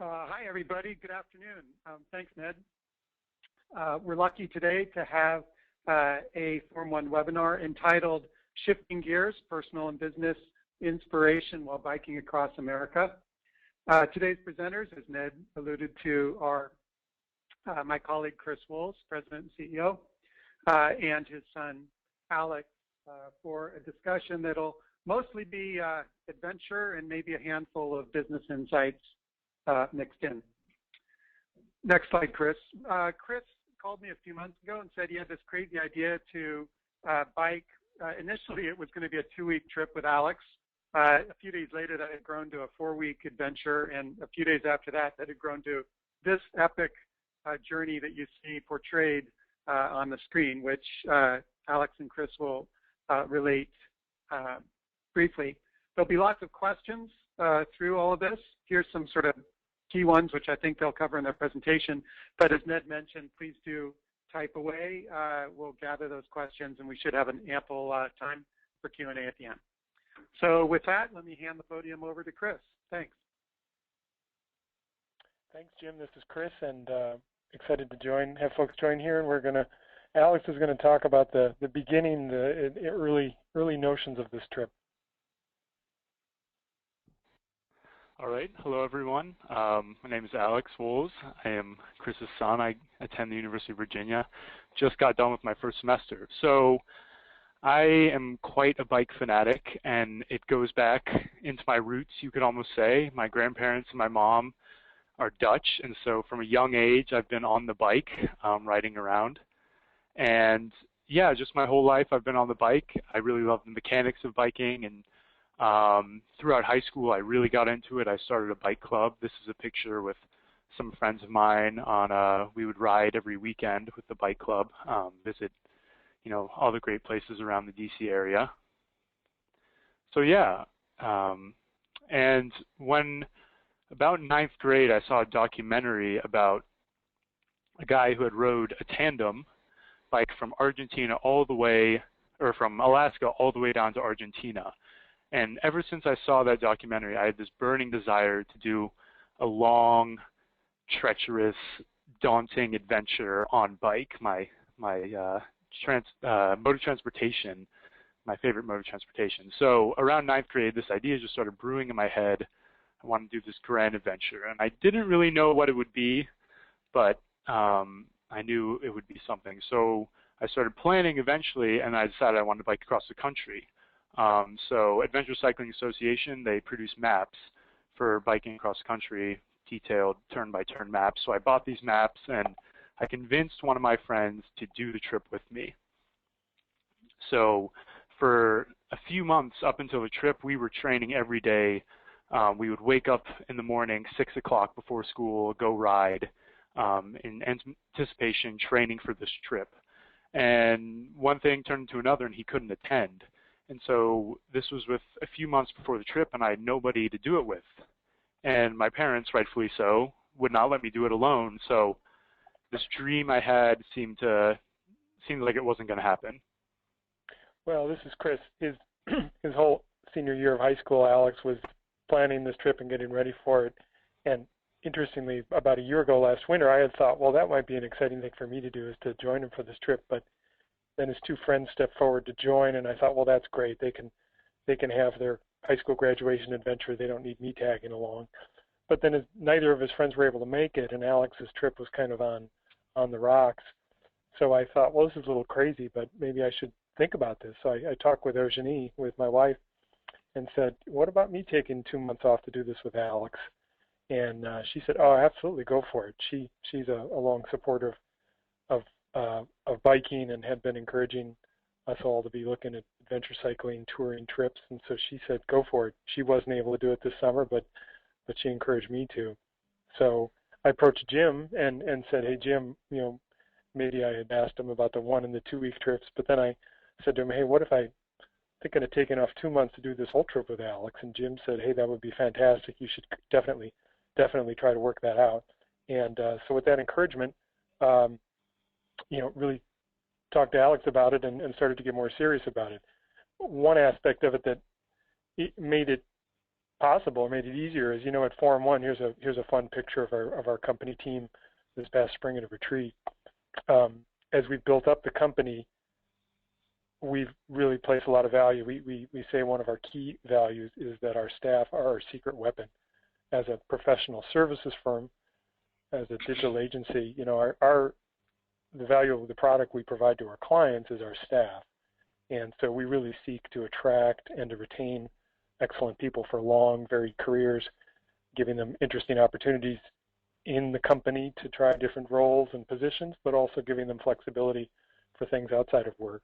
Hi, everybody. Good afternoon. Thanks, Ned. We're lucky today to have a Form 1 webinar entitled Shifting Gears, Personal and Business Inspiration While Biking Across America. Today's presenters, as Ned alluded to, are my colleague Chris Wolz, President and CEO, and his son Alex, for a discussion that'll mostly be adventure and maybe a handful of business insights mixed in. Next slide, Chris. Chris called me a few months ago and said he had this crazy idea to bike. Initially, it was going to be a 2-week trip with Alex. A few days later, that had grown to a 4-week adventure, and a few days after that, that had grown to this epic journey that you see portrayed on the screen, which Alex and Chris will relate briefly. There'll be lots of questions through all of this. Here's some sort of key ones, which I think they'll cover in their presentation. But as Ned mentioned, please do type away. We'll gather those questions, and we should have an ample time for Q&A at the end. So with that, let me hand the podium over to Chris. Thanks. Thanks, Jim. This is Chris, and excited to have folks join here. And Alex is going to talk about the beginning, the early notions of this trip. All right. Hello, everyone. My name is Alex Wolz. I am Chris's son. I attend the University of Virginia. Just got done with my first semester. So I am quite a bike fanatic, and it goes back into my roots, you could almost say. My grandparents and my mom are Dutch, and so from a young age, I've been on the bike, riding around. And yeah, just my whole life, I've been on the bike. I really love the mechanics of biking, and throughout high school, I really got into it. I started a bike club. This is a picture with some friends of mine we would ride every weekend with the bike club, visit, all the great places around the DC area. So yeah, and when about 9th grade, I saw a documentary about a guy who had rode a tandem bike from Argentina from Alaska all the way down to Argentina. And ever since I saw that documentary, I had this burning desire to do a long, treacherous, daunting adventure on bike, my mode of transportation, my favorite mode of transportation. So around 9th grade, this idea just started brewing in my head. I wanted to do this grand adventure. And I didn't really know what it would be, but I knew it would be something. So I started planning eventually, and I decided I wanted to bike across the country. So Adventure Cycling Association, they produce maps for biking across country, detailed turn-by-turn maps. So I bought these maps, and I convinced one of my friends to do the trip with me. So for a few months up until the trip, we were training every day. We would wake up in the morning, 6 o'clock before school, go ride in anticipation, training for this trip. And one thing turned into another, and he couldn't attend. And so this was with a few months before the trip, and I had nobody to do it with. And my parents, rightfully so, would not let me do it alone. So this dream I had seemed like it wasn't going to happen. Well, this is Chris. His whole senior year of high school, Alex was planning this trip and getting ready for it. And interestingly, about a year ago last winter, I had thought, well, that might be an exciting thing for me to do, is to join him for this trip. But then his two friends stepped forward to join, and I thought, well, that's great. They can have their high school graduation adventure. They don't need me tagging along. But then neither of his friends were able to make it, and Alex's trip was kind of on the rocks. So I thought, well, this is a little crazy, but maybe I should think about this. So I talked with Eugenie, with my wife, and said, what about me taking 2 months off to do this with Alex? And she said, oh, absolutely, go for it. She's a long supporter of biking and had been encouraging us all to be looking at adventure cycling, touring trips. And so she said, go for it. She wasn't able to do it this summer, but she encouraged me to. So I approached Jim and said, hey, Jim, maybe I had asked him about the 1 and the 2 week trips, but then I said to him, hey, what if I thinking of taking off 2 months to do this whole trip with Alex? And Jim said, hey, that would be fantastic. You should definitely try to work that out. And so with that encouragement, really talked to Alex about it and started to get more serious about it. One aspect of it that it made it possible, made it easier, is, you know, at Forum One, here's a fun picture of our company team this past spring at a retreat. As we've built up the company, we've really placed a lot of value. We say one of our key values is that our staff are our secret weapon. As a professional services firm, as a digital agency, you know, the value of the product we provide to our clients is our staff. And so we really seek to attract and to retain excellent people for long, varied careers, giving them interesting opportunities in the company to try different roles and positions, but also giving them flexibility for things outside of work.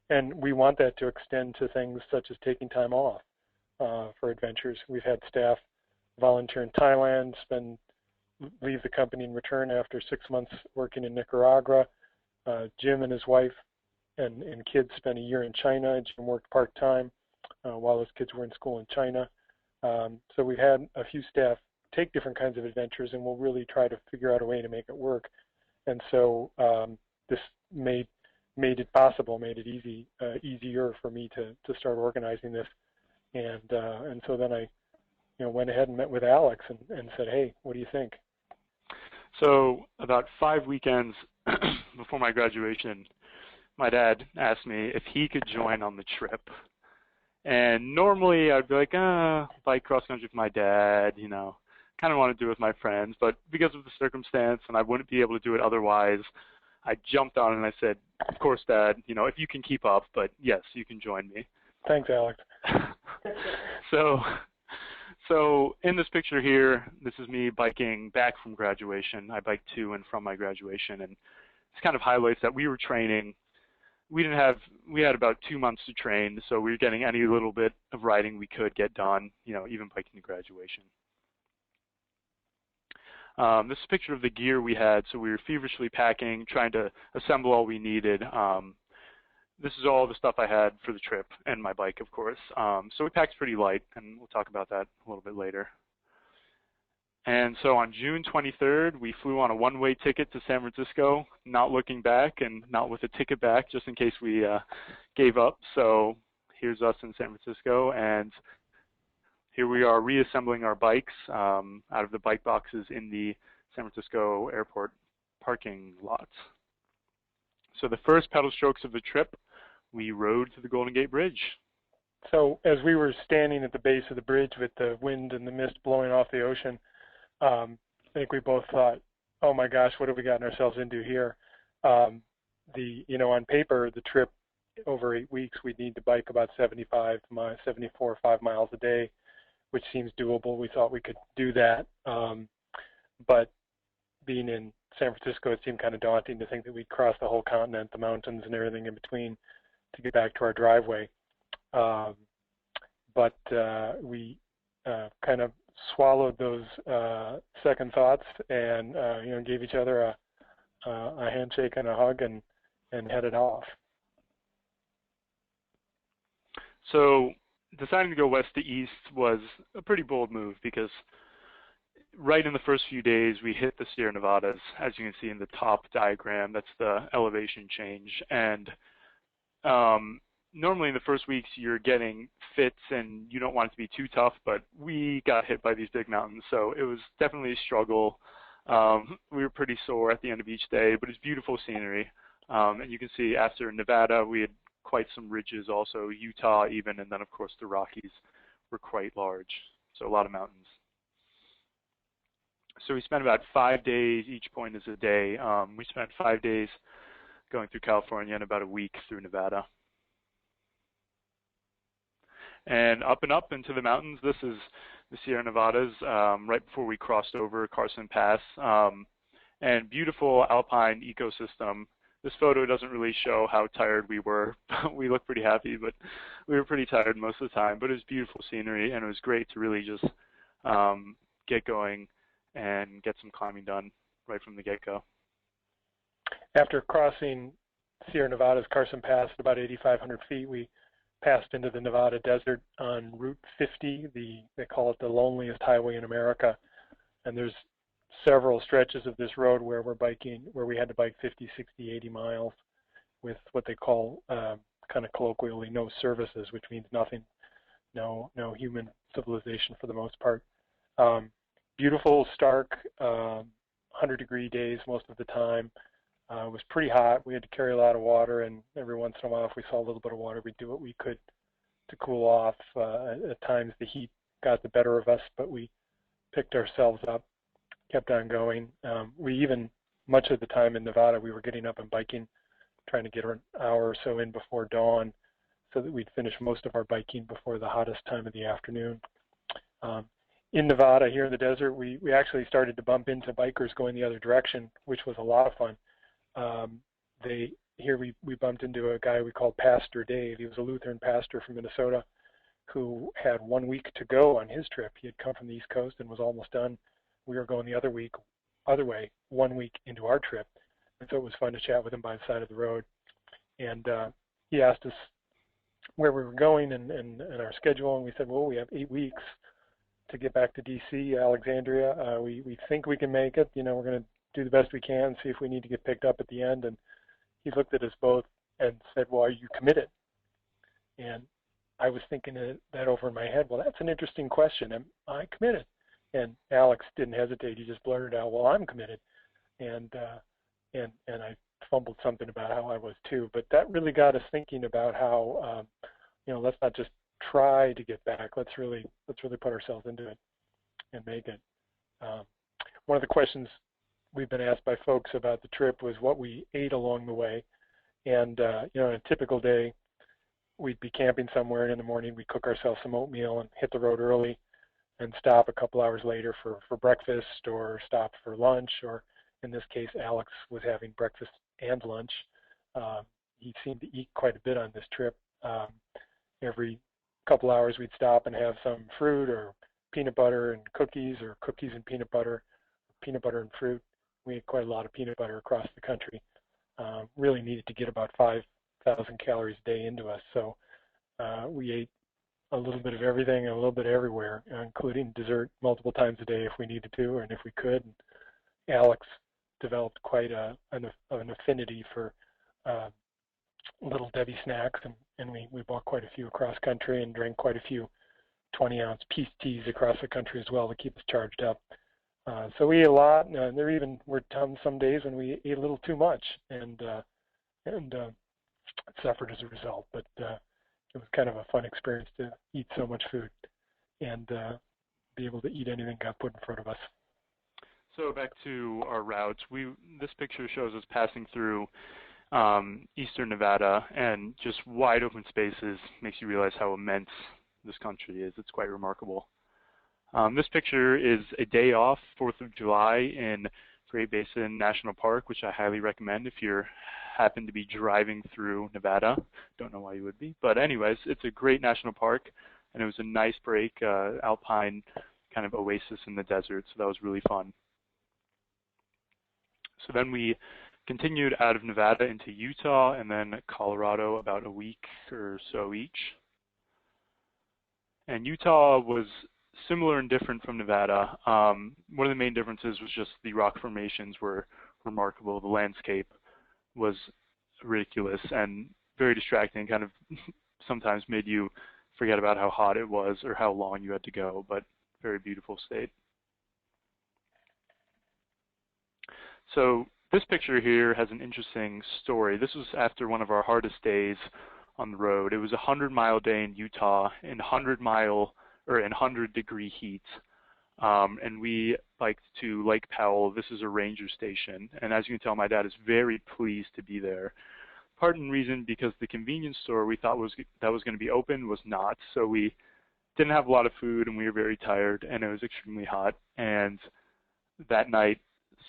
And we want that to extend to things such as taking time off for adventures. We've had staff volunteer in Thailand, leave the company and return after 6 months working in Nicaragua. Jim and his wife and kids spent a year in China. Jim worked part-time while his kids were in school in China. So we've had a few staff take different kinds of adventures, and we'll really try to figure out a way to make it work. And so this made it possible, made it easier for me to start organizing this. And so then I went ahead and met with Alex and said, hey, what do you think? So about 5 weekends before my graduation, my dad asked me if he could join on the trip. And normally I'd be like, bike cross country with my dad, kind of want to do it with my friends. But because of the circumstance and I wouldn't be able to do it otherwise, I jumped on and I said, of course, Dad, if you can keep up, but yes, you can join me. Thanks, Alex. So in this picture here, this is me biking back from graduation. I biked to and from my graduation, and this kind of highlights that we were training. We had about 2 months to train, so we were getting any little bit of riding we could get done, even biking to graduation. This is a picture of the gear we had, so we were feverishly packing, trying to assemble all we needed. This is all the stuff I had for the trip, and my bike, of course. So we packed pretty light, and we'll talk about that a little bit later. And so on June 23rd, we flew on a one-way ticket to San Francisco, not looking back and not with a ticket back, just in case we gave up. So here's us in San Francisco, and here we are reassembling our bikes out of the bike boxes in the San Francisco airport parking lot. So the first pedal strokes of the trip, we rode to the Golden Gate Bridge. So as we were standing at the base of the bridge with the wind and the mist blowing off the ocean, I think we both thought, oh my gosh, what have we gotten ourselves into here? On paper, the trip over 8 weeks, we'd need to bike about 74 or 5 miles a day, which seems doable. We thought we could do that. But being in San Francisco, it seemed kind of daunting to think that we'd cross the whole continent, the mountains and everything in between to get back to our driveway. But we kind of swallowed those second thoughts and gave each other a handshake and a hug and headed off. So deciding to go west to east was a pretty bold move because right in the first few days we hit the Sierra Nevadas. As you can see in the top diagram, that's the elevation change. And normally in the first weeks you're getting fits and you don't want it to be too tough, but we got hit by these big mountains, so it was definitely a struggle. We were pretty sore at the end of each day, but it's beautiful scenery. And you can see after Nevada we had quite some ridges also, Utah even, and then of course the Rockies were quite large, so a lot of mountains. So we spent about 5 days, each point is a day. We spent 5 days going through California and about a week through Nevada. And up into the mountains, this is the Sierra Nevadas, right before we crossed over Carson Pass, and beautiful alpine ecosystem. This photo doesn't really show how tired we were. We looked pretty happy, but we were pretty tired most of the time. But it was beautiful scenery, and it was great to really just get going and get some climbing done right from the get-go. After crossing Sierra Nevada's Carson Pass at about 8,500 feet, we passed into the Nevada desert on Route 50. They call it the loneliest highway in America. And there's several stretches of this road where we had to bike 50, 60, 80 miles with what they call kind of colloquially no services, which means nothing, no human civilization for the most part. Beautiful, stark, 100-degree days most of the time. It was pretty hot. We had to carry a lot of water, and every once in a while, if we saw a little bit of water, we'd do what we could to cool off. At times, the heat got the better of us, but we picked ourselves up, kept on going. We even, much of the time in Nevada, we were getting up and biking, trying to get an hour or so in before dawn so that we'd finish most of our biking before the hottest time of the afternoon. In Nevada, here in the desert, we actually started to bump into bikers going the other direction, which was a lot of fun. Here we bumped into a guy we called Pastor Dave. He was a Lutheran pastor from Minnesota who had 1 week to go on his trip. He had come from the East Coast and was almost done. We were going the other way, 1 week into our trip. And so it was fun to chat with him by the side of the road. And he asked us where we were going and our schedule, and we said, well, we have 8 weeks to get back to D.C., Alexandria. We think we can make it. We're going to do the best we can, see if we need to get picked up at the end. And he looked at us both and said, well, are you committed? And I was thinking that over in my head, well, that's an interesting question. Am I committed? And Alex didn't hesitate. He just blurted out, well, I'm committed. And I fumbled something about how I was too. But that really got us thinking about how, let's not just try to get back. Let's really put ourselves into it and make it. One of the questions we've been asked by folks about the trip was what we ate along the way. And, on a typical day, we'd be camping somewhere, and in the morning we'd cook ourselves some oatmeal and hit the road early and stop a couple hours later for breakfast or stop for lunch, or in this case, Alex was having breakfast and lunch. He seemed to eat quite a bit on this trip. Every couple hours we'd stop and have some fruit or peanut butter and cookies, or cookies and peanut butter and fruit. We ate quite a lot of peanut butter across the country. Really needed to get about 5,000 calories a day into us. So we ate a little bit of everything and a little bit everywhere, including dessert multiple times a day if we needed to, and if we could. And Alex developed quite an affinity for Little Debbie snacks, and we bought quite a few across country and drank quite a few 20-ounce peace teas across the country as well to keep us charged up. So we ate a lot, and there even were some days when we ate a little too much and suffered as a result. But it was kind of a fun experience to eat so much food and be able to eat anything got put in front of us. So back to our routes, this picture shows us passing through eastern Nevada, and just wide open spaces makes you realize how immense this country is. It's quite remarkable. This picture is a day off, 4th of July, in Great Basin National Park, which I highly recommend if you happen to be driving through Nevada. Don't know why you would be, but anyways, it's a great national park, and it was a nice break, alpine kind of oasis in the desert, so that was really fun. So then we continued out of Nevada into Utah and then Colorado about a week or so each. And Utah was similar and different from Nevada. One of the main differences was just the rock formations were remarkable. The landscape was ridiculous and very distracting, kind of sometimes made you forget about how hot it was or how long you had to go, but very beautiful state. So this picture here has an interesting story. This was after one of our hardest days on the road. It was a 100-mile day in Utah in 100-degree heat. And we biked to Lake Powell. This is a ranger station. And as you can tell, my dad is very pleased to be there. Part and reason because the convenience store we thought was going to be open was not. So we didn't have a lot of food, and we were very tired, and it was extremely hot. And that night,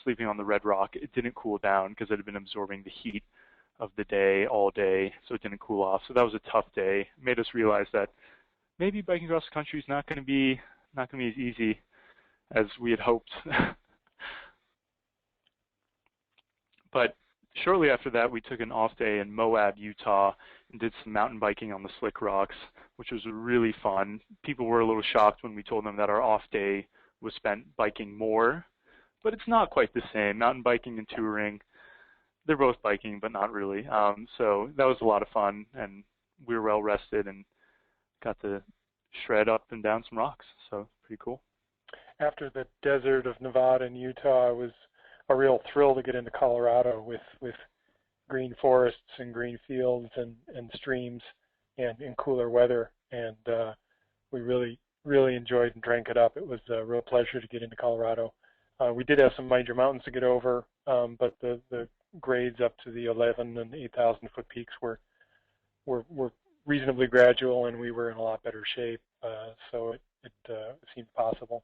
sleeping on the Red Rock, it didn't cool down because it had been absorbing the heat of the day all day, so it didn't cool off. So that was a tough day. It made us realize that maybe biking across the country is not going to be as easy as we had hoped. But shortly after that, we took an off day in Moab, Utah, and did some mountain biking on the slick rocks, which was really fun. People were a little shocked when we told them that our off day was spent biking more, but it's not quite the same. Mountain biking and touring, they're both biking, but not really. So that was a lot of fun, and we were well rested and got to shred up and down some rocks. So pretty cool. After the desert of Nevada and Utah, it was a real thrill to get into Colorado with green forests and green fields and streams and in cooler weather. And we really enjoyed and drank it up. It was a real pleasure to get into Colorado. We did have some major mountains to get over, but the grades up to the 11 and 8,000 foot peaks were reasonably gradual, and we were in a lot better shape, so it seemed possible.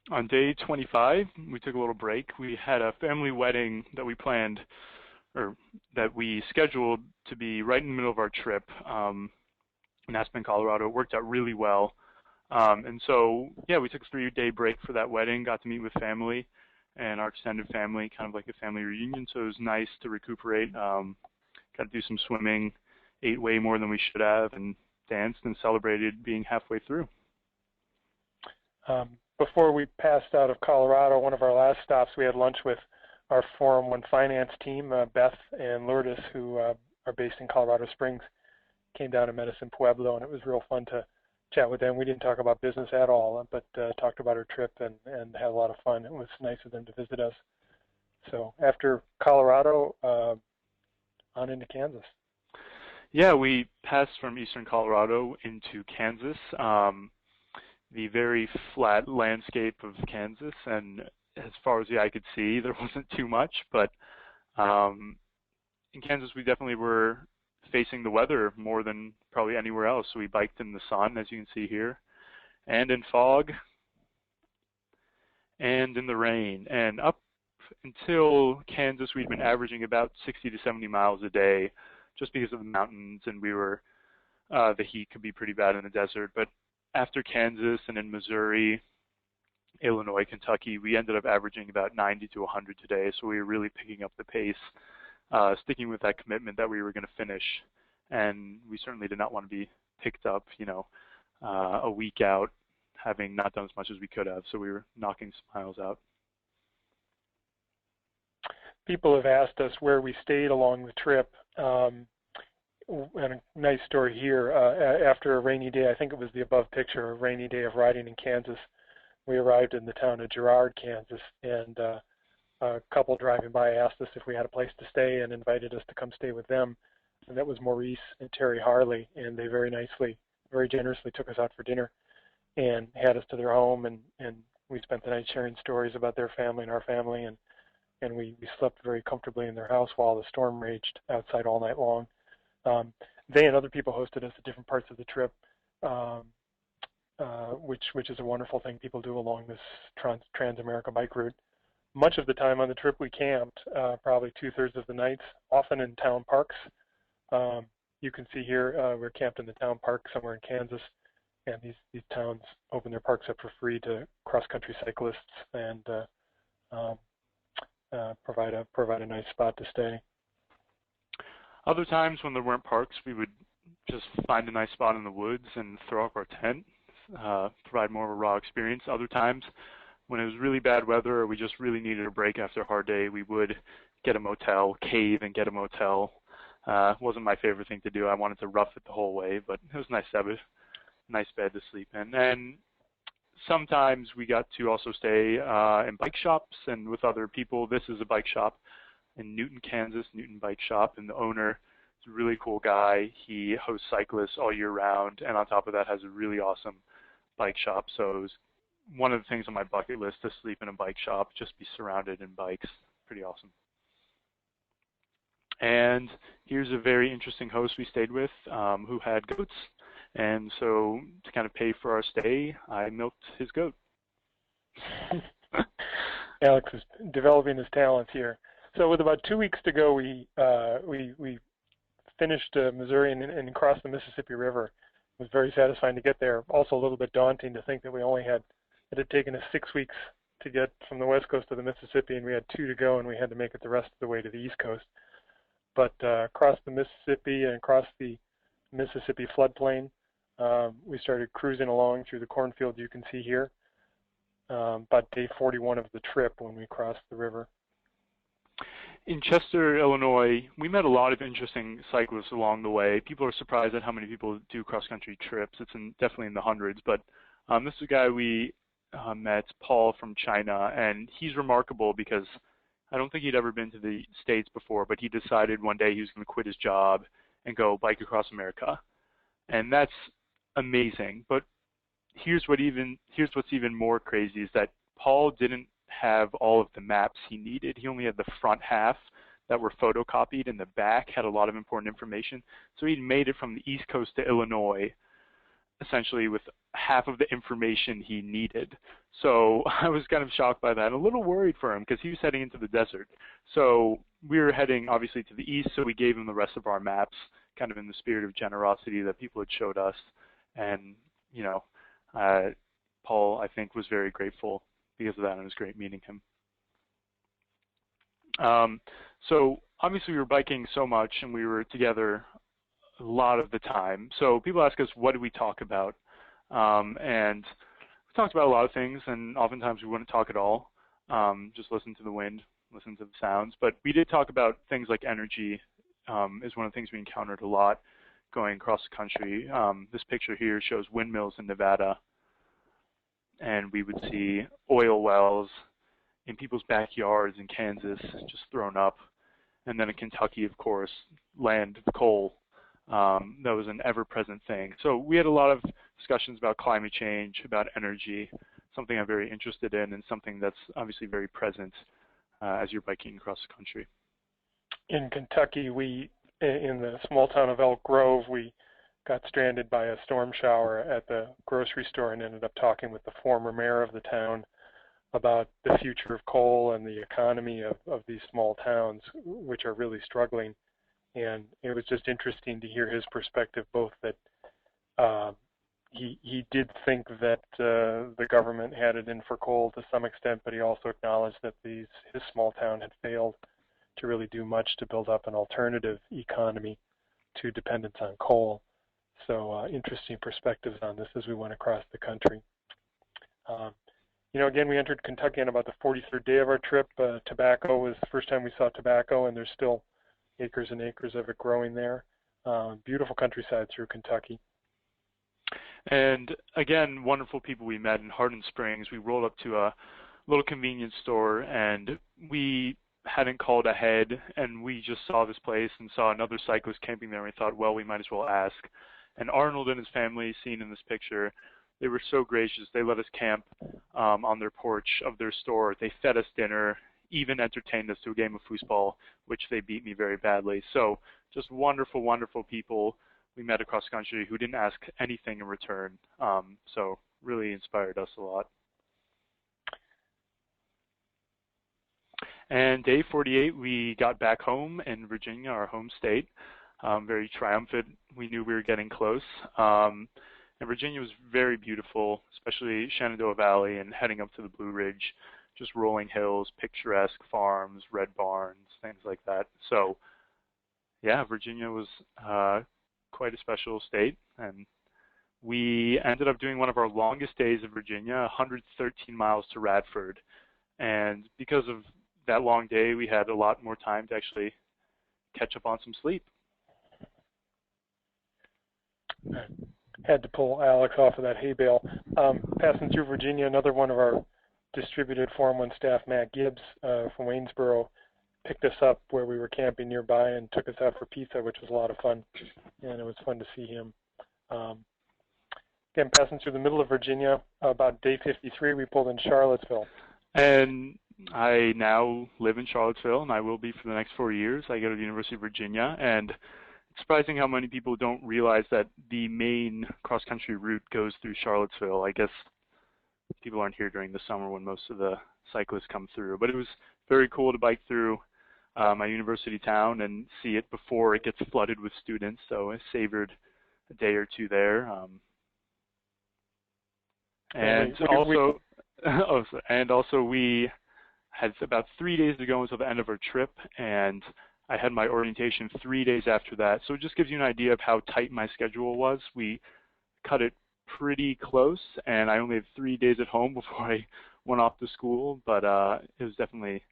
On day 25, we took a little break. We had a family wedding that we planned, or that we scheduled to be right in the middle of our trip in Aspen, Colorado. It worked out really well. And so, yeah, we took a 3-day break for that wedding, got to meet with family and our extended family, kind of like a family reunion. So it was nice to recuperate, got to do some swimming, ate way more than we should have, and danced and celebrated being halfway through. Before we passed out of Colorado, one of our last stops, we had lunch with our Forum 1 finance team, Beth and Lourdes, who are based in Colorado Springs, came down and met us in Pueblo, and it was real fun to chat with them. We didn't talk about business at all, but talked about our trip and had a lot of fun. It was nice of them to visit us. So after Colorado, on into Kansas. Yeah, we passed from eastern Colorado into Kansas, the very flat landscape of Kansas, and as far as the eye could see, there wasn't too much, but in Kansas we definitely were facing the weather more than probably anywhere else. So we biked in the sun, as you can see here, and in fog, and in the rain. And up until Kansas, we'd been averaging about 60 to 70 miles a day just because of the mountains, and we were, the heat could be pretty bad in the desert. But after Kansas and in Missouri, Illinois, Kentucky, we ended up averaging about 90 to 100 today. So we were really picking up the pace, sticking with that commitment that we were going to finish. And we certainly did not want to be picked up, a week out, having not done as much as we could have. So we were knocking some miles out. People have asked us where we stayed along the trip. And a nice story here. After a rainy day, I think it was the above picture, a rainy day of riding in Kansas, we arrived in the town of Girard, Kansas, and a couple driving by asked us if we had a place to stay and invited us to come stay with them. And that was Maurice and Terry Harley, and they very generously took us out for dinner and had us to their home, and we spent the night sharing stories about their family and our family, and we slept very comfortably in their house while the storm raged outside all night long. They and other people hosted us at different parts of the trip, which is a wonderful thing people do along this Trans-America bike route. Much of the time on the trip we camped, probably 2/3 of the nights, often in town parks. You can see here we're camped in the town park somewhere in Kansas, and these towns open their parks up for free to cross-country cyclists and provide a nice spot to stay. Other times when there weren't parks, we would just find a nice spot in the woods and throw up our tent, provide more of a raw experience. Other times, when it was really bad weather or we just really needed a break after a hard day, we would get a motel, cave and get a motel. Wasn't my favorite thing to do. I wanted to rough it the whole way, but it was nice to have a nice bed to sleep in. And sometimes we got to also stay in bike shops and with other people. This is a bike shop in Newton, Kansas, Newton Bike Shop, and the owner is a really cool guy. He hosts cyclists all year round, and on top of that has a really awesome bike shop. So it was one of the things on my bucket list to sleep in a bike shop, just be surrounded in bikes. Pretty awesome. And here's a very interesting host we stayed with who had goats. And so to kind of pay for our stay, I milked his goat. Alex is developing his talents here. So with about 2 weeks to go, we finished Missouri and crossed the Mississippi River. It was very satisfying to get there. Also a little bit daunting to think that it had taken us 6 weeks to get from the west coast to the Mississippi, and we had 2 to go, and we had to make it the rest of the way to the east coast. But across the Mississippi and across the Mississippi floodplain, we started cruising along through the cornfields you can see here, about day 41 of the trip when we crossed the river. in Chester, Illinois, we met a lot of interesting cyclists along the way. People are surprised at how many people do cross-country trips. It's definitely in the hundreds, but this is a guy we met, Paul from China, and he's remarkable because I don't think he'd ever been to the States before, but he decided one day he was going to quit his job and go bike across America. And that's amazing. But here's what's even more crazy is that Paul didn't have all of the maps he needed. He only had the front half that were photocopied, and the back had a lot of important information. So he made it from the East Coast to Illinois essentially with half of the information he needed. So I was kind of shocked by that, and a little worried for him because he was heading into the desert. So we were heading obviously to the east, so we gave him the rest of our maps, kind of in the spirit of generosity that people had showed us. And, you know, Paul, I think, was very grateful because of that, and it was great meeting him. So obviously we were biking so much, and we were together a lot of the time. So people ask us, what do we talk about? And we talked about a lot of things, and oftentimes we wouldn't talk at all. Just listen to the wind, listen to the sounds. But we did talk about things like energy is one of the things we encountered a lot going across the country. This picture here shows windmills in Nevada, and we would see oil wells in people's backyards in Kansas just thrown up. And then in Kentucky, of course, land of coal. That was an ever-present thing. So we had a lot of discussions about climate change, about energy, something I'm very interested in, and something that's obviously very present as you're biking across the country. In Kentucky, in the small town of Elk Grove, we got stranded by a storm shower at the grocery store and ended up talking with the former mayor of the town about the future of coal and the economy of these small towns, which are really struggling. And it was just interesting to hear his perspective, both that he did think that the government had it in for coal to some extent, but he also acknowledged that his small town had failed to really do much to build up an alternative economy to dependence on coal. So interesting perspectives on this as we went across the country. You know, again, we entered Kentucky on about the 43rd day of our trip. Tobacco was the first time we saw tobacco, and there's still acres and acres of it growing there. Beautiful countryside through Kentucky. And again, wonderful people we met in Hardin Springs. We rolled up to a little convenience store, and we hadn't called ahead, and we just saw this place and saw another cyclist camping there, and we thought, well, we might as well ask. And Arnold and his family, seen in this picture, they were so gracious. They let us camp on their porch of their store. They fed us dinner, even entertained us to a game of foosball, which they beat me very badly. So just wonderful, wonderful people we met across the country who didn't ask anything in return. So really inspired us a lot. And day 48, we got back home in Virginia, our home state. Very triumphant. We knew we were getting close. And Virginia was very beautiful, especially Shenandoah Valley and heading up to the Blue Ridge, just rolling hills, picturesque farms, red barns, things like that. So, yeah, Virginia was quite a special state. And we ended up doing one of our longest days in Virginia, 113 miles to Radford. And because of that long day, we had a lot more time to actually catch up on some sleep. Had to pull Alex off of that hay bale. Passing through Virginia, another one of our distributed Forum 1 staff, Matt Gibbs from Waynesboro, picked us up where we were camping nearby and took us out for pizza, which was a lot of fun, and it was fun to see him. Again, passing through the middle of Virginia, about day 53, we pulled in Charlottesville. And I now live in Charlottesville, and I will be for the next 4 years. I go to the University of Virginia, and it's surprising how many people don't realize that the main cross-country route goes through Charlottesville. I guess people aren't here during the summer when most of the cyclists come through. But it was very cool to bike through my university town and see it before it gets flooded with students. So I savored a day or two there. And also we had about 3 days to go until the end of our trip, and I had my orientation 3 days after that. So it just gives you an idea of how tight my schedule was. We cut it pretty close, and I only had 3 days at home before I went off to school, but it was definitely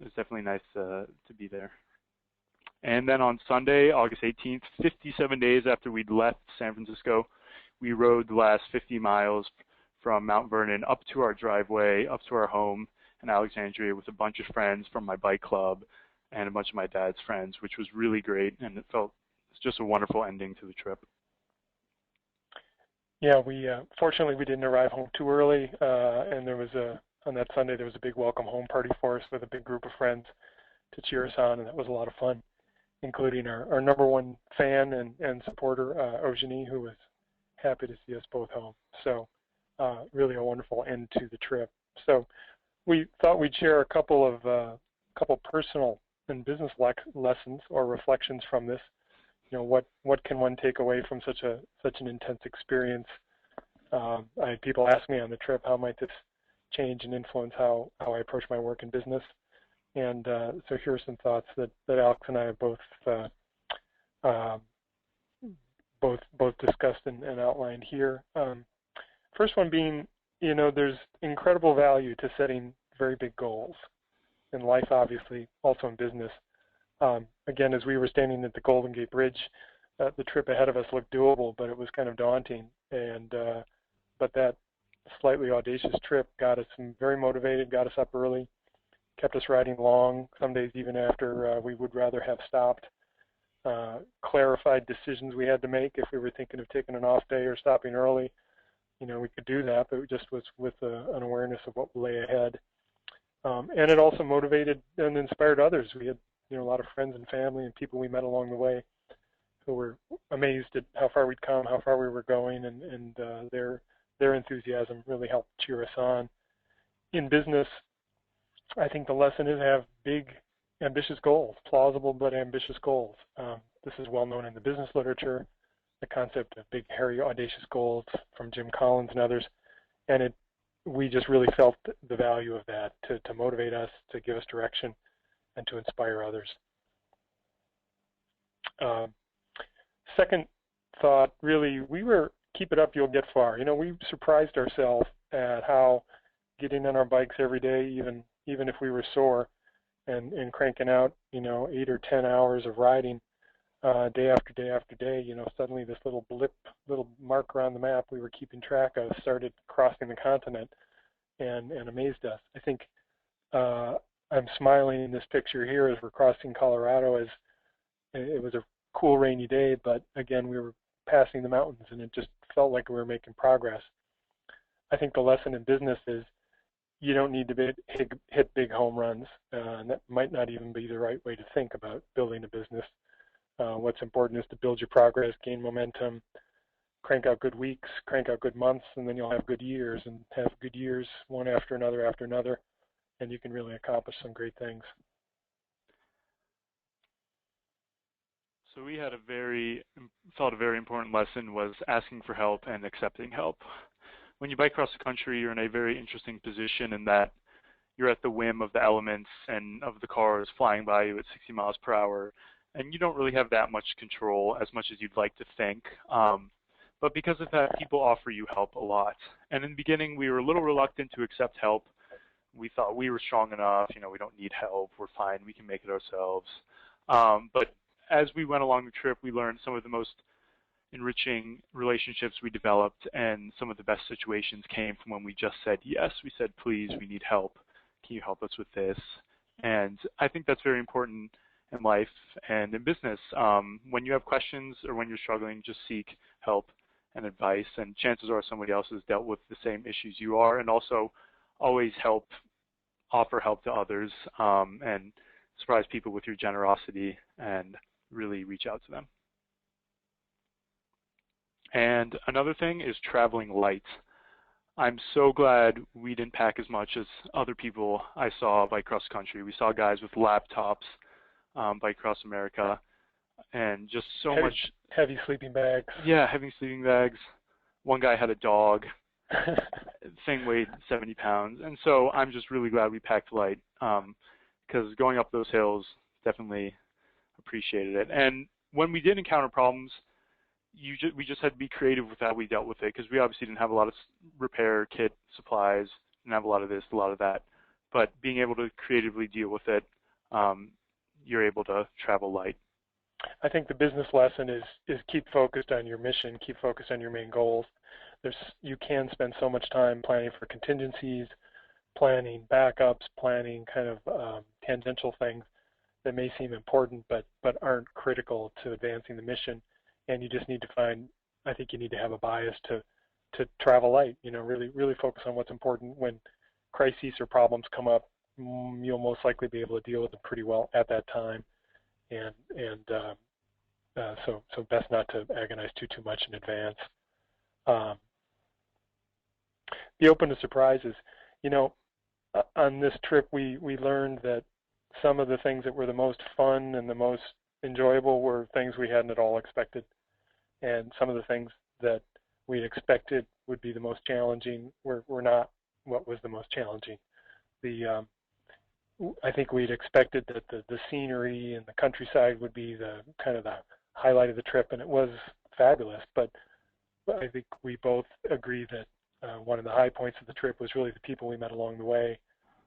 it was definitely nice to be there. And then on Sunday, August 18th, 57 days after we'd left San Francisco, we rode the last 50 miles from Mount Vernon up to our driveway, up to our home in Alexandria with a bunch of friends from my bike club and a bunch of my dad's friends, which was really great, and it's just a wonderful ending to the trip. Yeah, we fortunately we didn't arrive home too early, and on that Sunday there was a big welcome home party for us with a big group of friends to cheer us on, and that was a lot of fun, including our number one fan and supporter, Eugenie, who was happy to see us both home. So really a wonderful end to the trip. So we thought we'd share a couple personal and business lessons or reflections from this. You know, what can one take away from such an intense experience? I had people ask me on the trip, how might this change and influence how I approach my work and business? And so here are some thoughts that Alex and I have both discussed and outlined here. First one being, you know, there's incredible value to setting very big goals in life, obviously, also in business. Again, as we were standing at the Golden Gate Bridge, the trip ahead of us looked doable, but it was kind of daunting. And but that slightly audacious trip got us very motivated, got us up early, kept us riding long, some days even after we would rather have stopped. Clarified decisions we had to make. If we were thinking of taking an off day or stopping early, you know, we could do that, but it just was with an awareness of what lay ahead. And it also motivated and inspired others. We had, you know, a lot of friends and family and people we met along the way who were amazed at how far we'd come, how far we were going, and their enthusiasm really helped cheer us on. In business, I think the lesson is have big, ambitious goals, plausible but ambitious goals. This is well known in the business literature, the concept of big, hairy, audacious goals from Jim Collins and others, and we just really felt the value of that to motivate us, to give us direction, and to inspire others. Second thought, really, keep it up, you'll get far. You know, we surprised ourselves at how getting on our bikes every day, even if we were sore, and cranking out, you know, 8 or 10 hours of riding day after day after day, you know, suddenly this little marker on the map we were keeping track of started crossing the continent and amazed us. I think I'm smiling in this picture here as we're crossing Colorado, as it was a cool rainy day, but again, we were passing the mountains and it just felt like we were making progress. I think the lesson in business is you don't need to hit big home runs, and that might not even be the right way to think about building a business. What's important is to build your progress, gain momentum, crank out good weeks, crank out good months, and then you'll have good years, and have good years one after another, and you can really accomplish some great things. So we had felt a very important lesson was asking for help and accepting help. When you bike across the country, you're in a very interesting position in that you're at the whim of the elements and of the cars flying by you at 60 miles per hour, and you don't really have that much control as much as you'd like to think. But because of that, people offer you help a lot. And in the beginning, we were a little reluctant to accept help. We thought we were strong enough, you know, we don't need help, we're fine, we can make it ourselves. But as we went along the trip, we learned some of the most enriching relationships we developed, and some of the best situations came from when we just said yes. We said, please, we need help. Can you help us with this? And I think that's very important in life and in business. When you have questions or when you're struggling, just seek help and advice, and chances are somebody else has dealt with the same issues you are, and also always offer help to others, and surprise people with your generosity and really reach out to them. And another thing is traveling light. I'm so glad we didn't pack as much as other people I saw bike cross country. We saw guys with laptops bike across America, and just so much heavy sleeping bags. Yeah, heavy sleeping bags. One guy had a dog. Thing weighed 70 pounds, and so I'm just really glad we packed light, because going up those hills, definitely appreciated it. And when we did encounter problems, we just had to be creative with how we dealt with it, because we obviously didn't have a lot of repair kit supplies, didn't have a lot of this, a lot of that. but being able to creatively deal with it, you're able to travel light. I think the business lesson is keep focused on your mission, keep focused on your main goals. You can spend so much time planning for contingencies, planning backups, planning kind of tangential things that may seem important but aren't critical to advancing the mission. And you just need to I think you need to have a bias to travel light, really focus on what's important. When crises or problems come up, you'll most likely be able to deal with them pretty well at that time. And so best not to agonize too much in advance. Be open to surprises. On this trip, we learned that some of the things that were the most fun and the most enjoyable were things we hadn't at all expected, and some of the things that we expected would be the most challenging were not what was the most challenging. I think we'd expected that the scenery and the countryside would be the kind of the highlight of the trip, and it was fabulous. But I think we both agree that one of the high points of the trip was really the people we met along the way,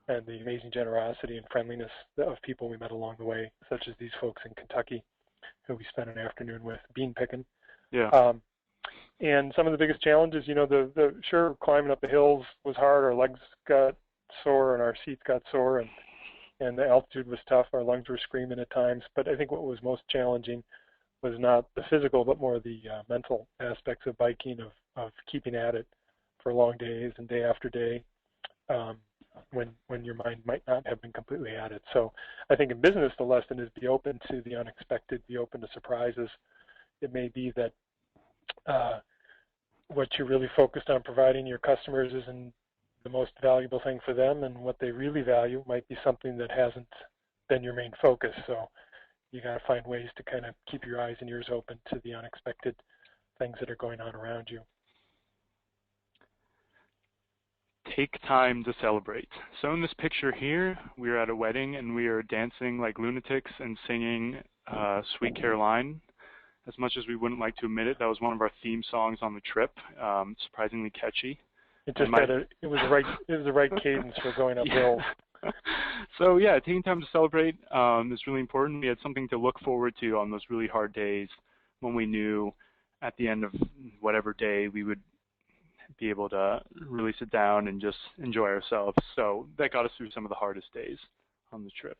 and the amazing generosity and friendliness of people we met along the way, such as these folks in Kentucky who we spent an afternoon with bean picking. Yeah. And some of the biggest challenges, sure, climbing up the hills was hard. Our legs got sore and our seats got sore, and the altitude was tough. Our lungs were screaming at times. But I think what was most challenging was not the physical, but more the mental aspects of biking, of keeping at it for long days and day after day, when your mind might not have been completely at it. So I think in business, the lesson is be open to the unexpected, be open to surprises. It may be that what you're really focused on providing your customers isn't the most valuable thing for them, and what they really value might be something that hasn't been your main focus. So you got to find ways to kind of keep your eyes and ears open to the unexpected things that are going on around you. Take time to celebrate. So in this picture here, we're at a wedding and we are dancing like lunatics and singing Sweet Caroline. As much as we wouldn't like to admit it, that was one of our theme songs on the trip. Surprisingly catchy. It just it was the right cadence for going up hills. So yeah, taking time to celebrate is really important. We had something to look forward to on those really hard days when we knew at the end of whatever day we would be able to really sit down and just enjoy ourselves. So that got us through some of the hardest days on the trip.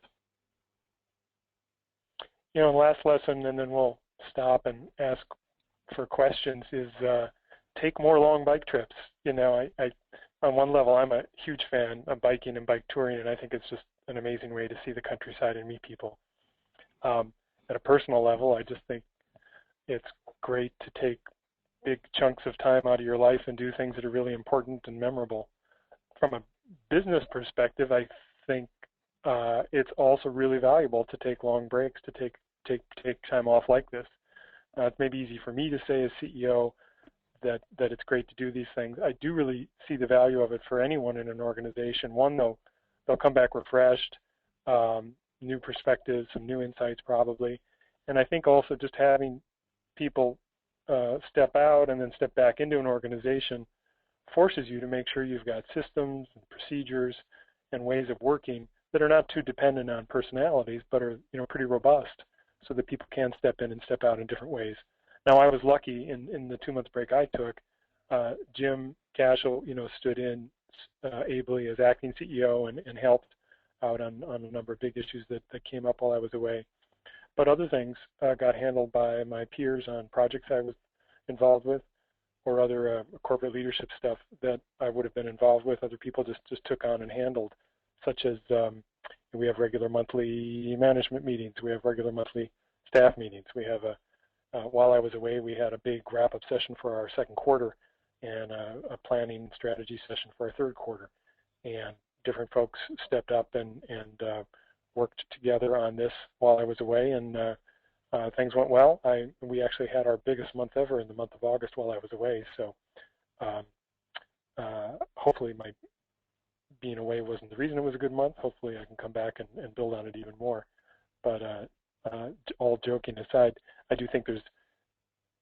Last lesson, and then we'll stop and ask for questions, is take more long bike trips. I on one level, I'm a huge fan of biking and bike touring, and I think it's just an amazing way to see the countryside and meet people. At a personal level, I just think it's great to take big chunks of time out of your life and do things that are really important and memorable. From a business perspective, I think it's also really valuable to take long breaks, to take time off like this. It may be easy for me to say as CEO that it's great to do these things. I do really see the value of it for anyone in an organization. One, they'll come back refreshed, new perspectives, some new insights probably. And I think also just having people step out and then step back into an organization forces you to make sure you've got systems and procedures and ways of working that are not too dependent on personalities, but are pretty robust, so that people can step in and step out in different ways. Now, I was lucky in the 2-month break I took. Jim Cashel, stood in ably as acting CEO and helped out on a number of big issues that came up while I was away. But other things got handled by my peers on projects I was involved with, or other corporate leadership stuff that I would have been involved with. Other people just took on and handled, such as we have regular monthly management meetings. We have regular monthly staff meetings. We have while I was away, we had a big wrap-up session for our second quarter and a planning strategy session for our third quarter. And different folks stepped up and worked together on this while I was away, and things went well. We actually had our biggest month ever in the month of August while I was away. So hopefully my being away wasn't the reason it was a good month. Hopefully I can come back and build on it even more. But all joking aside, I do think there's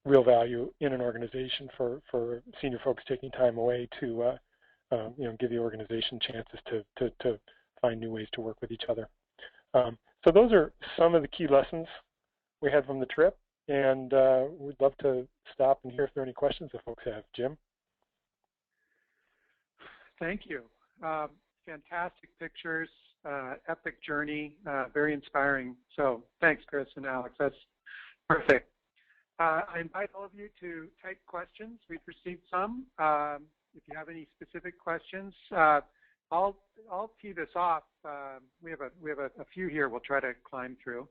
real value in an organization for senior folks taking time away to give the organization chances to find new ways to work with each other. So those are some of the key lessons we had from the trip, and we'd love to stop and hear if there are any questions that folks have. Jim? Thank you. Fantastic pictures, epic journey, very inspiring. So thanks, Chris and Alex. That's perfect. I invite all of you to type questions. We've received some. If you have any specific questions, I'll tee this off. We have a few here. We'll try to climb through.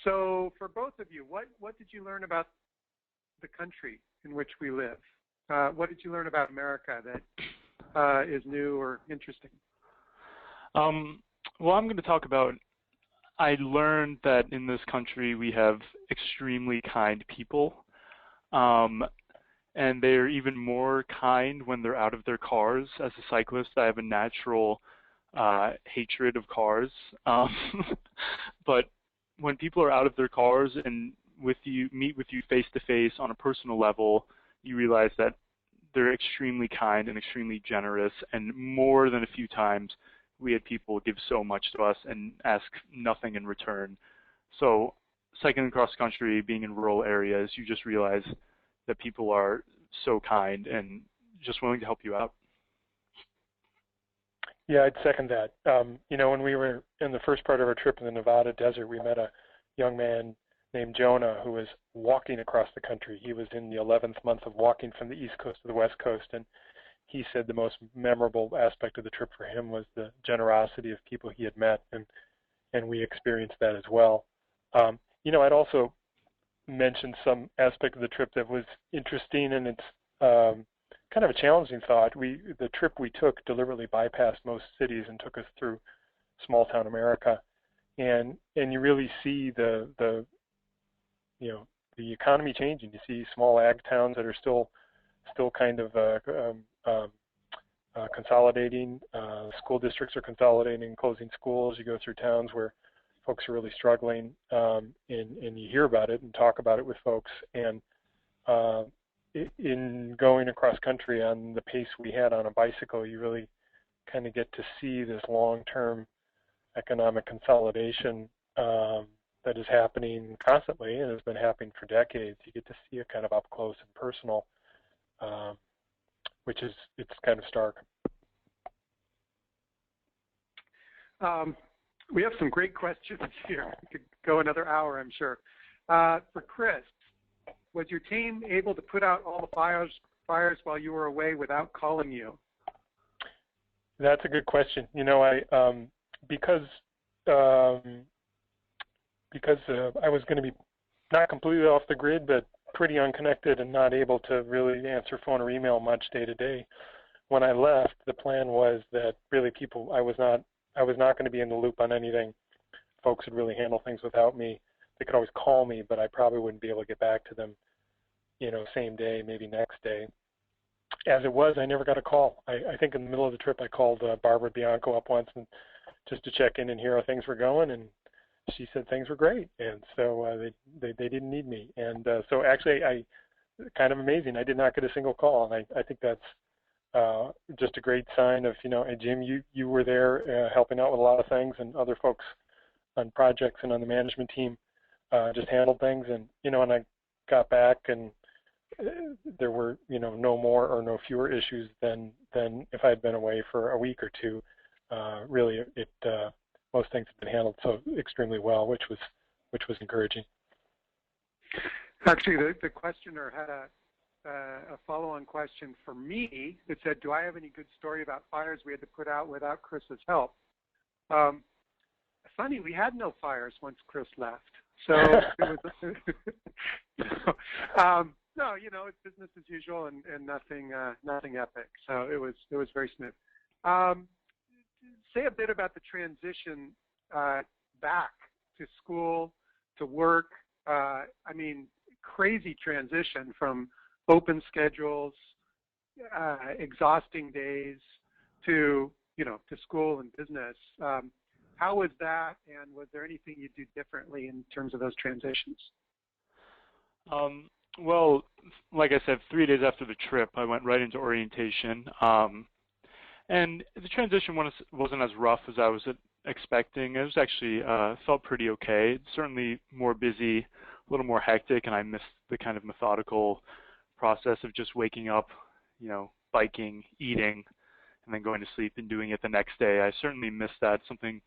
So for both of you, what did you learn about the country in which we live? What did you learn about America that is new or interesting? Well, I'm going to talk about, I learned that in this country we have extremely kind people, and they're even more kind when they're out of their cars. As a cyclist, I have a natural hatred of cars, but when people are out of their cars and meet with you face to face on a personal level, you realize that they're extremely kind and extremely generous, and more than a few times we had people give so much to us and ask nothing in return. So cycling across country, being in rural areas, you just realize that people are so kind and just willing to help you out. Yeah, I'd second that. When we were in the first part of our trip in the Nevada desert, we met a young man named Jonah who was walking across the country. He was in the 11th month of walking from the East Coast to the West Coast, and he said the most memorable aspect of the trip for him was the generosity of people he had met, and we experienced that as well. I'd also mention some aspect of the trip that was interesting, and it's kind of a challenging thought. The trip we took deliberately bypassed most cities and took us through small town America, and you really see the economy changing. You see small ag towns that are still kind of consolidating. School districts are consolidating, closing schools. You go through towns where folks are really struggling, and you hear about it and talk about it with folks. And in going across country on the pace we had on a bicycle, you really kind of get to see this long-term economic consolidation that is happening constantly and has been happening for decades. You get to see it kind of up close and personal, it's kind of stark. We have some great questions here. We could go another hour, I'm sure. For Chris, was your team able to put out all the fires while you were away without calling you? That's a good question. Because I was going to be not completely off the grid, but pretty unconnected and not able to really answer phone or email much day to day. When I left, the plan was that really I was not going to be in the loop on anything. Folks would really handle things without me. They could always call me, but I probably wouldn't be able to get back to them, same day, maybe next day. As it was, I never got a call. I think in the middle of the trip, I called Barbara Bianco up once and just to check in and hear how things were going, and she said things were great, and so they didn't need me. And so actually, kind of amazing. I did not get a single call, and I think that's just a great sign of, hey, Jim, you were there helping out with a lot of things, and other folks on projects and on the management team just handled things. And, and I got back, and there were, no more or no fewer issues than if I had been away for a week or two. Really, most things have been handled so extremely well, which was encouraging. Actually, the questioner had a follow-on question for me that said, do I have any good story about fires we had to put out without Chris's help? Funny, we had no fires once Chris left. So it was no, it's business as usual and nothing epic. So it was very smooth. Say a bit about the transition back to school, to work. Crazy transition from open schedules, exhausting days to school and business. How was that, and was there anything you'd do differently in terms of those transitions? Well, like I said, 3 days after the trip, I went right into orientation. And the transition wasn't as rough as I was expecting. It was actually felt pretty okay. It's certainly more busy, a little more hectic, and I missed the kind of methodical process of just waking up, biking, eating, and then going to sleep and doing it the next day. I certainly missed that, something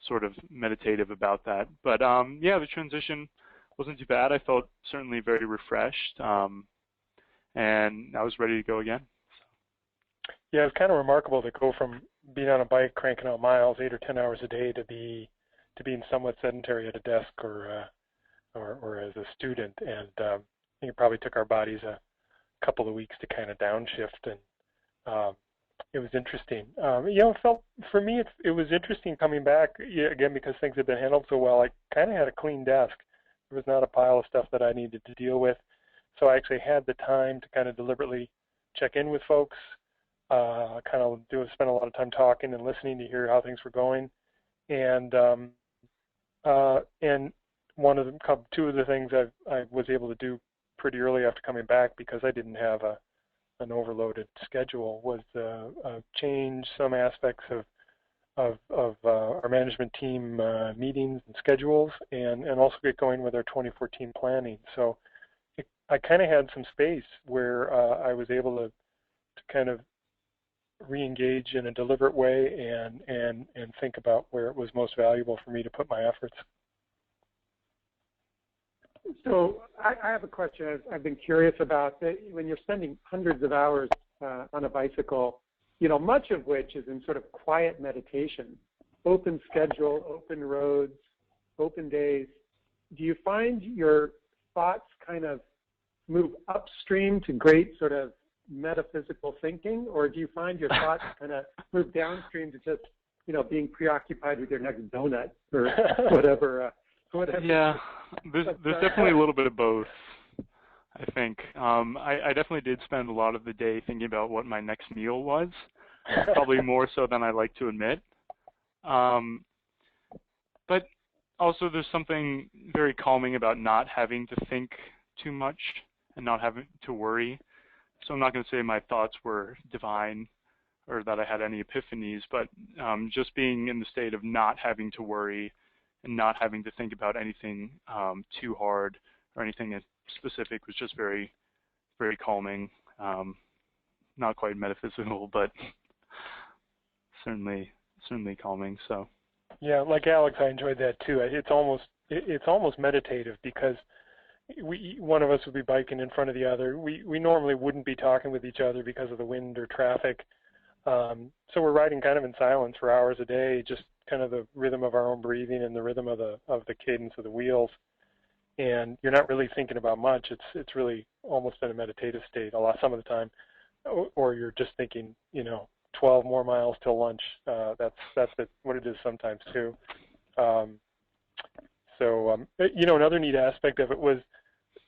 sort of meditative about that. But yeah, the transition wasn't too bad. I felt certainly very refreshed, and I was ready to go again. Yeah, it's kind of remarkable to go from being on a bike cranking out miles 8 or 10 hours a day to being somewhat sedentary at a desk or as a student. And I think it probably took our bodies a couple of weeks to kind of downshift, and it was interesting. It felt, for me, it was interesting coming back, again, because things had been handled so well. I kind of had a clean desk. There was not a pile of stuff that I needed to deal with. So I actually had the time to kind of deliberately check in with folks, spend a lot of time talking and listening to hear how things were going. And two of the things I was able to do pretty early after coming back, because I didn't have an overloaded schedule, was change some aspects of our management team meetings and schedules, and also get going with our 2014 planning. So I kind of had some space where I was able to kind of re-engage in a deliberate way and think about where it was most valuable for me to put my efforts. So I have a question I've been curious about. When you're spending hundreds of hours on a bicycle, much of which is in sort of quiet meditation, open schedule, open roads, open days, do you find your thoughts kind of move upstream to great sort of metaphysical thinking, or do you find your thoughts kind of move downstream to just, being preoccupied with your next donut or whatever? Yeah, there's definitely a little bit of both, I think. I definitely did spend a lot of the day thinking about what my next meal was, probably more so than I like to admit. But also there's something very calming about not having to think too much and not having to worry. So I'm not going to say my thoughts were divine or that I had any epiphanies, but just being in the state of not having to worry and not having to think about anything too hard or anything specific was just very, very calming. Not quite metaphysical, but certainly calming. So. Yeah, like Alex, I enjoyed that too. It's almost meditative, because one of us would be biking in front of the other. We normally wouldn't be talking with each other because of the wind or traffic. So we're riding kind of in silence for hours a day, just kind of the rhythm of our own breathing and the rhythm of the cadence of the wheels. And you're not really thinking about much. It's really almost in a meditative state some of the time, or you're just thinking, 12 more miles till lunch. That's what it is sometimes too. Another neat aspect of it was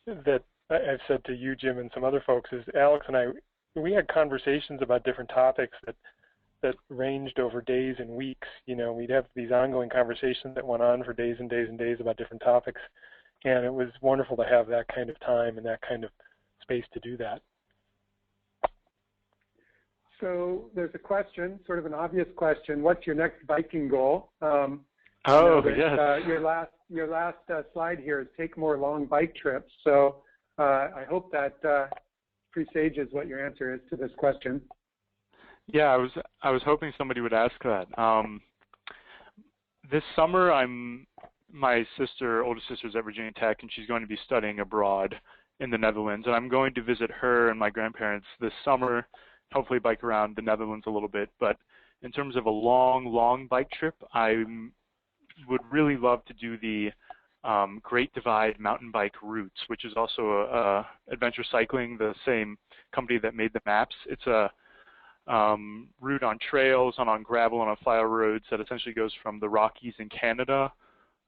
that I've said to you, Jim, and some other folks, is Alex and I, we had conversations about different topics that ranged over days and weeks. We'd have these ongoing conversations that went on for days and days and days about different topics, and it was wonderful to have that kind of time and that kind of space to do that. So there's a question, sort of an obvious question. What's your next biking goal? Yes. Your last slide here is take more long bike trips. So I hope that presages what your answer is to this question. Yeah, I was hoping somebody would ask that. This summer, my oldest sister's at Virginia Tech, and she's going to be studying abroad in the Netherlands, and I'm going to visit her and my grandparents this summer. Hopefully bike around the Netherlands a little bit. But in terms of a long bike trip, I would really love to do the Great Divide mountain bike routes, which is also adventure cycling, the same company that made the maps. It's a route on trails and on gravel and on fire roads that essentially goes from the Rockies in Canada,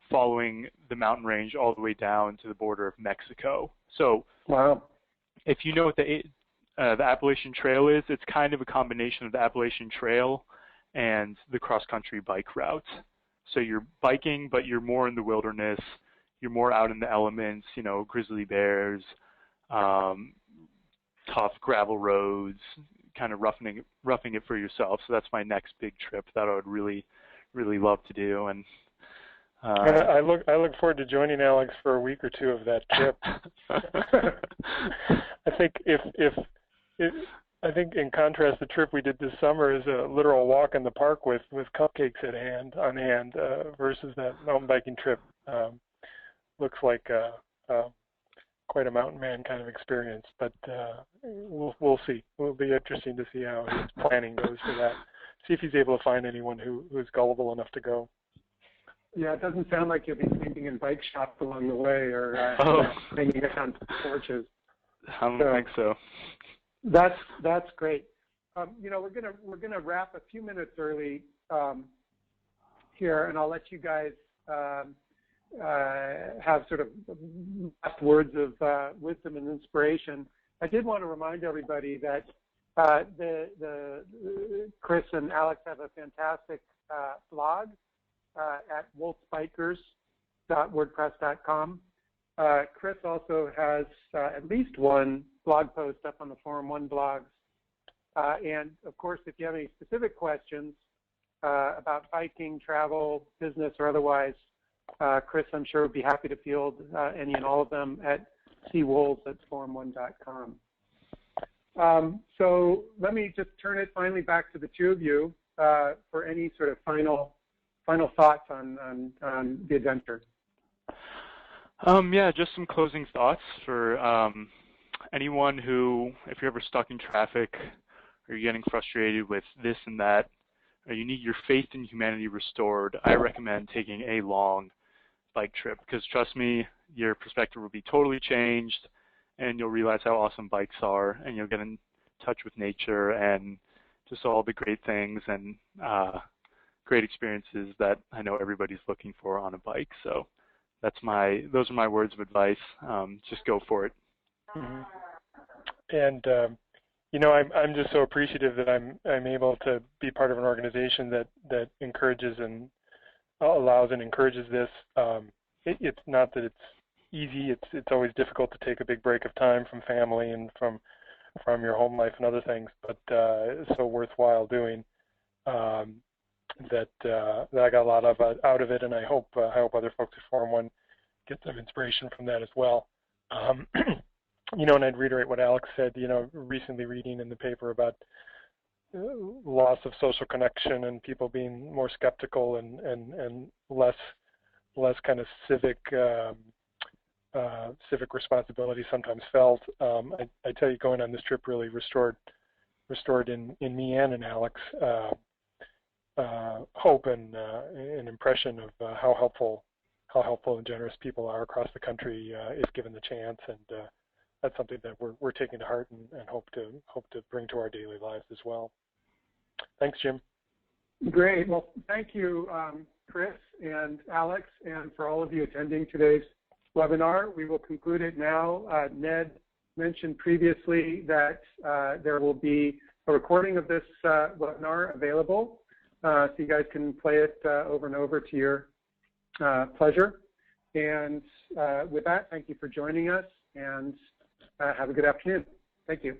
following the mountain range all the way down to the border of Mexico. So, wow. If you know what the Appalachian Trail is, it's kind of a combination of the Appalachian Trail and the cross-country bike route. So you're biking, but you're more in the wilderness. You're more out in the elements, grizzly bears, tough gravel roads, kind of roughing it for yourself. So that's my next big trip that I would really love to do. And I look forward to joining Alex for a week or two of that trip. I think in contrast, the trip we did this summer is a literal walk in the park with cupcakes on hand versus that mountain biking trip. Looks like quite a mountain man kind of experience, but we'll see. It'll be interesting to see how his planning goes for that. See if he's able to find anyone who's gullible enough to go. Yeah, it doesn't sound like you'll be sleeping in bike shops along the way or hanging out on porches. I don't think so. That's great. We're gonna wrap a few minutes early here, and I'll let you guys have sort of last words of wisdom and inspiration. I did want to remind everybody that the Chris and Alex have a fantastic blog at wolzbikers.wordpress.com. Chris also has at least one blog post up on the Forum One blogs. And of course, if you have any specific questions about biking, travel, business, or otherwise, Chris, I'm sure, would be happy to field any and all of them at cwolz@forum1.com. So let me just turn it finally back to the two of you for any sort of final thoughts on the adventure. Yeah, just some closing thoughts for anyone who, if you're ever stuck in traffic or you're getting frustrated with this and that, or you need your faith in humanity restored, I recommend taking a long bike trip, because trust me, your perspective will be totally changed, and you'll realize how awesome bikes are, and you'll get in touch with nature and just all the great things and great experiences that I know everybody's looking for on a bike. So those are my words of advice. Just go for it. Mm-hmm. And I'm just so appreciative that I'm able to be part of an organization that encourages and allows and encourages this. It's not that it's easy. It's always difficult to take a big break of time from family and from your home life and other things, but it's so worthwhile doing. That I got a lot out of it, and I hope other folks at Forum One get some inspiration from that as well. And I'd reiterate what Alex said. Recently reading in the paper about loss of social connection and people being more skeptical and less kind of civic responsibility sometimes felt. I tell you, going on this trip really restored in me and in Alex hope and an impression of how helpful and generous people are across the country if given the chance, and that's something that we're taking to heart and hope to bring to our daily lives as well. Thanks, Jim. Great. Well, thank you, Chris and Alex, and for all of you attending today's webinar. We will conclude it now. Ned mentioned previously that there will be a recording of this webinar available, so you guys can play it over and over to your pleasure. And with that, thank you for joining us, and have a good afternoon. Thank you.